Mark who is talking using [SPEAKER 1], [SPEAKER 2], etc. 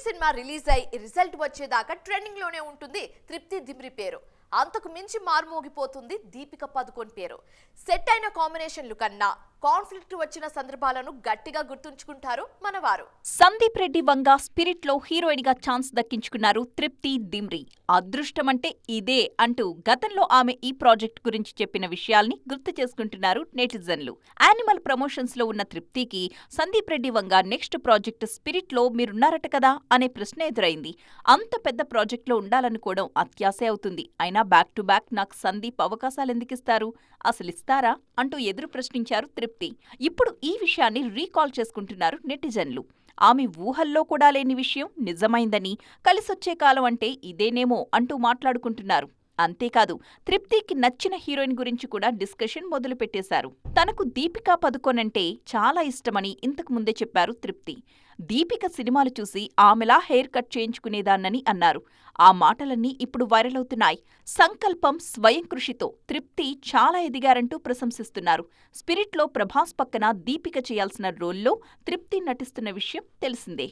[SPEAKER 1] Cinema release అయ్యి result వచ్చేదాకా trending లోనే ఉంటుంది తృప్తి దిమ్రి పేరు. అంతకు మించి మార్మోగిపోతుంది దీపిక పదుకొన్ పేరు. సెట్ అయిన కాంబినేషన్లు కన్నా కాన్ఫ్లిక్ట్ వచ్చిన సందర్భాలను గట్టిగా గుర్తుంచుకుంటారు మనవారు.
[SPEAKER 2] సందీప్ రెడ్డి వంగ స్పిరిట్ లో హీరోయిన్ గా ఛాన్స్ దక్కించుకున్నారు తృప్తి దిమ్రి. అదృష్టమంటే ఇదే అంటూ గతంలో ఆమె ఈ ప్రాజెక్ట్ గురించి చెప్పిన విషయాల్ని గుర్తు చేసుకుంటున్నారు నెటిజన్లు. యానిమల్ ప్రమోషన్స్ లో ఉన్న తృప్తికి Sandeep Reddy Vanga next project spirit లో మీరున్నారట కదా అనే ప్రశ్న ఎదురైంది. అంత పెద్ద ప్రాజెక్ట్ లో ఉండాలనుకోవడం అత్యాశే అవుతుంది. అయినా బ్యాక్ టు బ్యాక్ నాకు సందీప్ అవకాశాలెందుకిస్తారు, అసలిస్తారా అంటూ ఎదురు ప్రశ్నించారు తృప్తి. ఇప్పుడు ఈ విషయాన్ని రీకాల్ చేసుకుంటున్నారు నెటిజన్లు. ఆమె ఊహల్లో కూడా లేని విషయం నిజమైందని, కలిసొచ్చే కాలం అంటే ఇదేనేమో అంటూ మాట్లాడుకుంటున్నారు. అంతేకాదు, తృప్తికి నచ్చిన హీరోయిన్ గురించి కూడా డిస్కషన్ మొదలుపెట్టేశారు. తనకు దీపికా పదుకొన్ అంటే చాలా ఇష్టమని ఇంతకు ముందే చెప్పారు తృప్తి. దీపిక సినిమాలు చూసి ఆమెలా హెయిర్ కట్ చేయించుకునేదాన్నని అన్నారు. ఆ మాటలన్నీ ఇప్పుడు వైరల్ అవుతున్నాయి. సంకల్పం, స్వయం కృషితో తృప్తి చాలా ఎదిగారంటూ ప్రశంసిస్తున్నారు. స్పిరిట్లో ప్రభాస్ పక్కన దీపిక చేయాల్సిన రోల్లో తృప్తి నటిస్తున్న విషయం తెలిసిందే.